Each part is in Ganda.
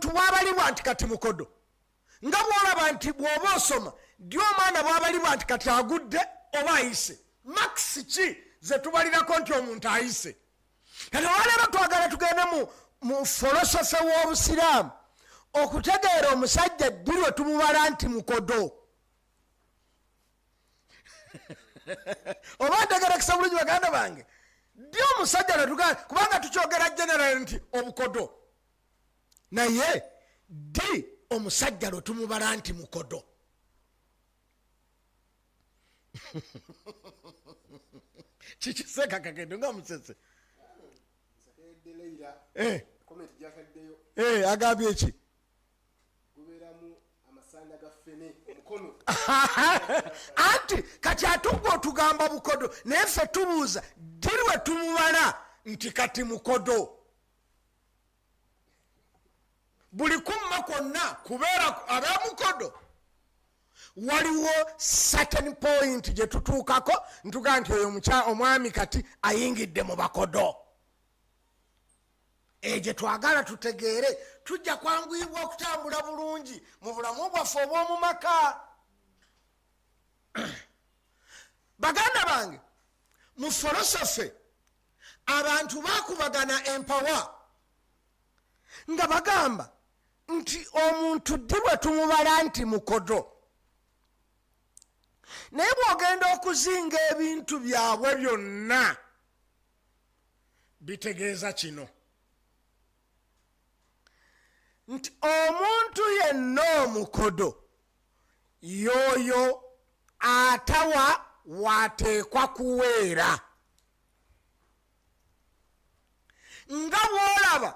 omuntu bwabalibwa nti kati mukodo nga bwolaba nti bwoba osoma ddi omwana bwabalibwa nti kati agudde oba ayise makisi ki zetubalirako nti omuntu ayise. Kati olwaleero twagala tugende mu folosofe w'obusiraamu okutegeera omusajja ddi lwe tumubala nti mukodo. oba ntegerekesa bulungi baganda bange ddi omusajja lwe kubanga tukyogera general nti obukodo naye ddi omusajja lwe tumubala nti mukodo. kikiseka kagendo nga musese agambye eki anti kati atugwa otugamba bukodo naye ffe tubuuza ddi lwe tumubala nti kati mukodo. buli kumma kwonna kubeera abemukodo waliwo certain point gye tutuukako ntugaa nti oyo omwami kati ayingidde mu bakodo. gye twagala tutegeere tujja kwanguyibwa okutambula bulungi mu bulamu bwaffe obw'omu maka. baganda bange mu folosofe abantu bakubagana empawa nga bagamba nti omuntu ddi bwe tumubala nti mukodo. naye bwogenda okuzinga ebintu byabwe byonna bitegeeza kino nti omuntu yenna omukodo yoyo atawa wateekwa kuweera. nga bwolaba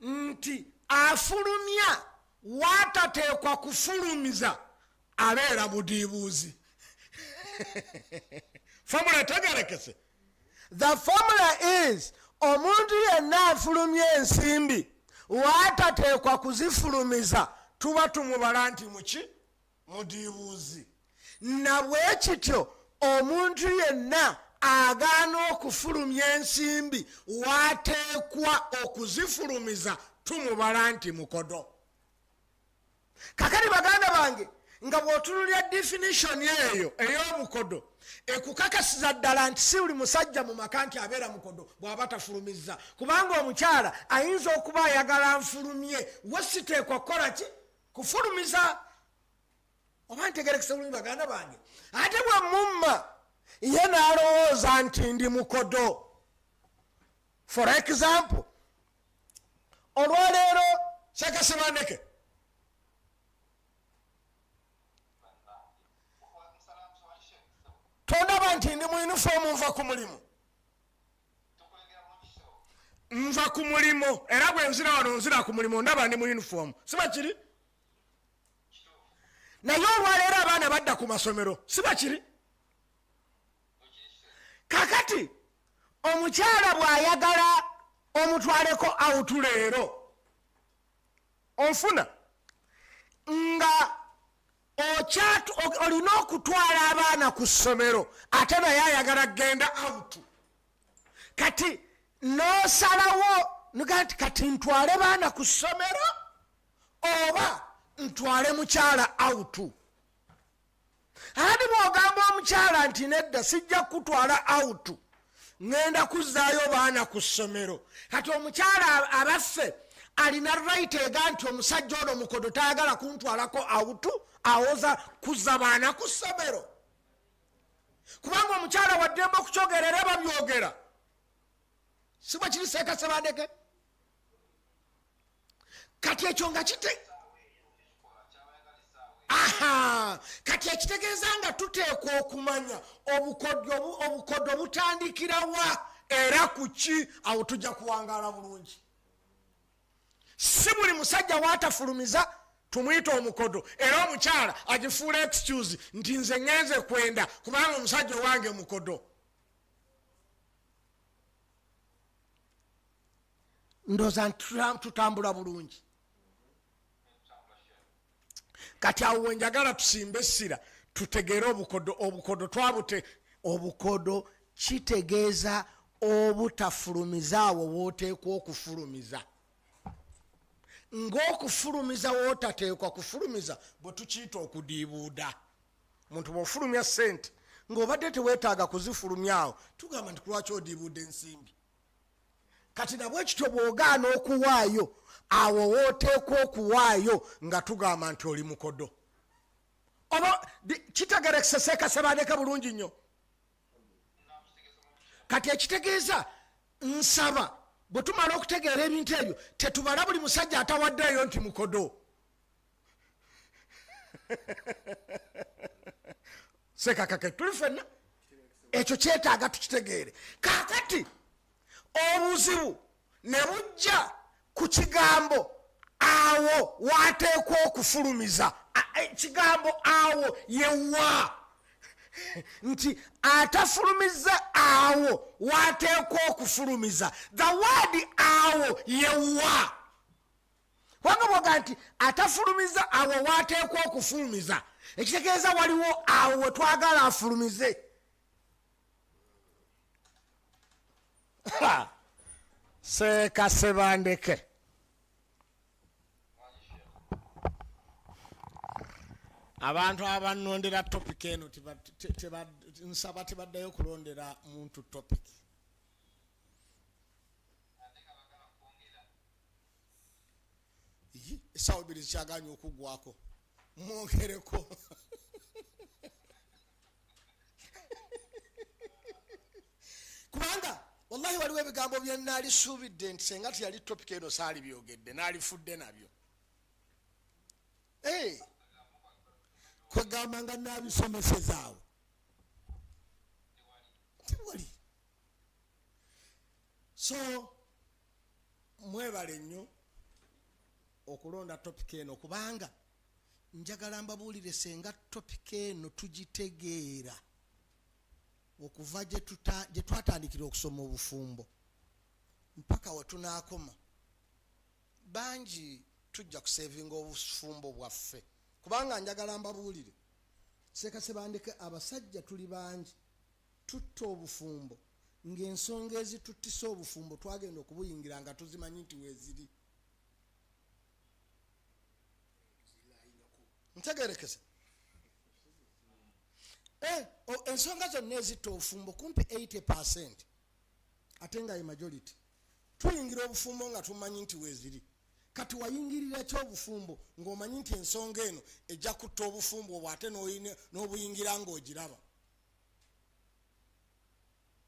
nti afulumya watateekwa kufulumiza abeera budiibuuzi. formula etegerekese. The formula is omuntu yenna afulumya ensimbi watateekwa kuzifulumiza tuba tumubala nti muki mudiibuuzi. na bwe kityo omuntu yenna agaana okufulumya ensimbi wateekwa okuzifulumiza tumubala nti mukodo. kakati baganda bange nga bw'otunulya definition eyo ey'obukodo ekukakasiza ddala nti si buli musajja mu maka nti abeera mukodo bw'aba tafulumizza. kubanga omukyala ayinza okuba ayagala nfulumye we siteekwa kukola ki kufulumiza. oba ntegerekese bulungi baganda bange. ate bwe mumma ye n'alowooza nti ndi mukodo. for example olwaleero sekasebandeke tondaba nti ndi mu uniform nva ku mulimu. nva ku mulimu era bwe nzira wano nzira ku mulimu ndaba ndi mu uniform siba kiri. naye olwaleero abaana badda ku masomero siba kiri. kakati omukyala bw'ayagala omutwaleko awutu leero onfuna nga olina okutwala abaana ku ssomero ate naye ayagala genda awutu. kati nosalawo nuga nti kati ntwale baana ku ssomero oba ntwale mukyala awutu. ati bwogamba omukyala nti nedda sijja kutwala awutu ngenda kuzzaayo baana ku ssomero. kati omukyala abaffe alina right ega nti omusajja ono mukodo tayagala kuntwalako awutu awoza kuzza baana ku ssomero. kubanga omukyala waddemba okukyogera era babyogera sibwa kiri seekasebandeke. kati ekyo nga kati ekitegeeza nga tuteekwa okumanya obukodo butandikira wa era ku ki awo tujja kuwangaala bulungi. si buli musajja watafulumiza tumuyita omukodo era omukyala agifuula excuse nti nze ngenze kwenda kubanga omusajja owange mukodo. ndooza tutambula bulungi. kati awo wenjagala tusimbe essira tutegeere obukodo twabute. obukodo kitegeeza obutafulumiza awo wooteekwa okufulumiza. ng'okufulumiza wootateekwa kufulumiza bwe tukiyita okudiibuuda. Muntu bw'ofulumya ssente ng'obadde teweetaaga kuzifulumyawo tugamba nti kulwaki odiibuudde ensimbi. Kati nabwe ekityo bw'ogaana okuwaayo awo wooteekwa okuwaayo nga tugamba nti oli mukodo. Oba kitegerekese Ssekasebandeke bulungi nnyo. Kati ekitegeeza nsaba bwe tumala okutegeera ebintu ebyo tetubala buli musajja atawaddeeyo nti mukodo. Sekakake tuli ffenna ekyo kyetaaga tukitegeere. Kaakati obuzibu ne bujja ku kigambo awo waateekwa okufulumiza. Ekigambo awo yewa nti atafulumiza awo waateekwa okufulumiza. The word awo yewa. Wanga bwoga nti atafulumiza awo waateekwa okufulumiza ekitegeeza waliwo awo we twagala afulumize. Ssekasebandeke abantu abanondera topic eno nsaba tebaddayo kulondera muntu topic. Essaawa bbiri zikyaganya okuggwako mwongereko. Kubanga wallahi waliwo ebigambo bye naali suubidde nti senga tiyali topic eno saali byogedde naalifudde nabyo. Kwegamba nga naabisomesezaawo tiwali. So mwebale nnyo okulonda topic eno kubanga njagala mbabuulire senga topic eno tugitegeera okuva gye twatandikira okusoma obufumbo mpaka we tunaakoma bangi tujja kusevinga obufumbo bwaffe. Kubanga njagala mbabuulire Ssekasebandeke abasajja tuli bangi tutta obufumbo ng'ensonga ezituttisa obufumbo twagenda okubuyingira nga tuzimanyi nti weeziri. Ntegerekese ensonga zonna ezitta obufumbo kumpi 80% ate nga ye majority tuyingira obufumbo nga tumanyi nti weeziri. Kati wayingirira kyobufumbo ng'omanyi nti ensonga eno ejja kutta obufumbo obwo ate n'obuyingira ng'ogiraba.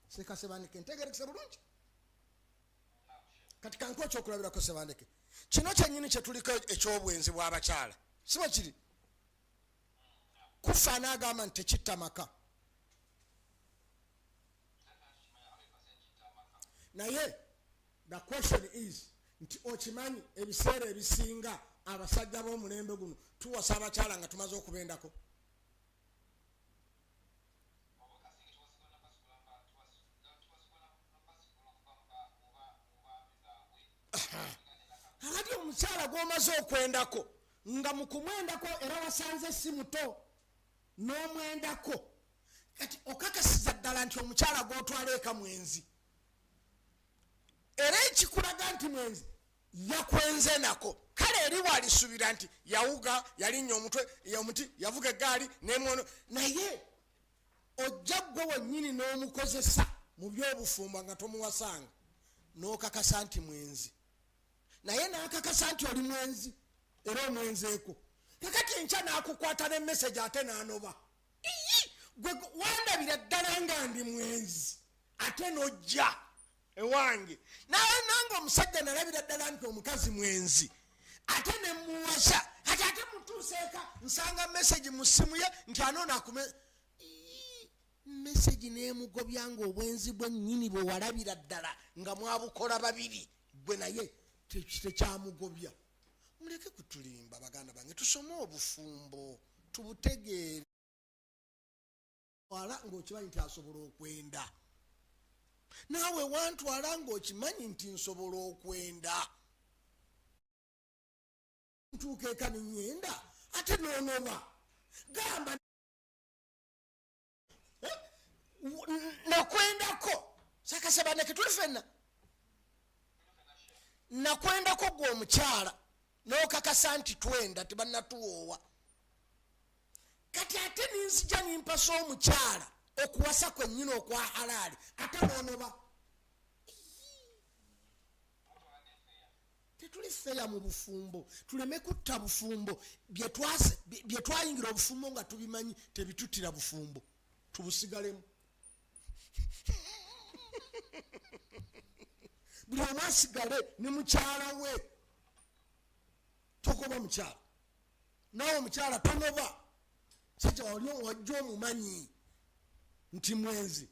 Ssekasebandeke ntegerekese bulungi. Kati kankuwa ekyokulabirako Sebandeke kino kyennyini kye tuliko ekyobwenzi bw'abakyala siba kiri kufa n'agamba nti tekitta maka. Naye the question is nti okimanyi ebiseera ebisinga abasajja b'omulembe guno tuwasa abakyala nga tumaze okubendako. Ati omukyala gw'omaze okwendako nga mu kumwendako era wasanze si muto n'omwendako kati okakasiza ddala nti omukyala gw'otwala eka mwenzi era ekikulaga nti mwenzi yakwenze nako. Kale eri bwalisuubira nti yawuga yalinnya omutwe omuti yavuga eggaali nemwono naye ojja gwe wennyini n'omukozesa mu by'obufumbo nga tomuwasanga n'okakasa nti mwenzi naye n'akakasa nti oli mwenzi era omwenzeeko. Kakati enkya n'akukwata ne message ate n'anoba gwe wandabira ddala nga ndi mwenzi ate n'ojja ewange naye nange omusajja nalabira ddala nti omukazi mwenzi ate nemuwasa ate mutuuseeka nsanga message mu ssimu ye nti anoona message n'emugobya nga obwenzi bwennyini bwe walabira ddala nga mwabukola babiri gwe naye tekyamugobya. Muleke kutulimba baganda bange tusome obufumbo tubutegeere wala ng'okimanyi nti asobola okwenda naawe wantwala ng'okimanyi nti nsobola okwenda ntuuka eka nenyenda ate noonoba gamba nakwendako Ssekasebandeke tuli ffenna nakwendako gwe omukyala n'okakasa nti twenda tebannatuwoowa kati ate ninzija nimpasa omukyala okuwasa kwennyini okwa halaali ate noonoba tetuli feya mu bufumbo tuleme kutta bufumbo bye twayingira obufumbo nga tubimanyi tebituttira bufumbo tubusigalemu buli omu asigale ne mukyala we togoba mukyala nawe omukyala tonoba sajja wali wajja omumanyi nti mwenzi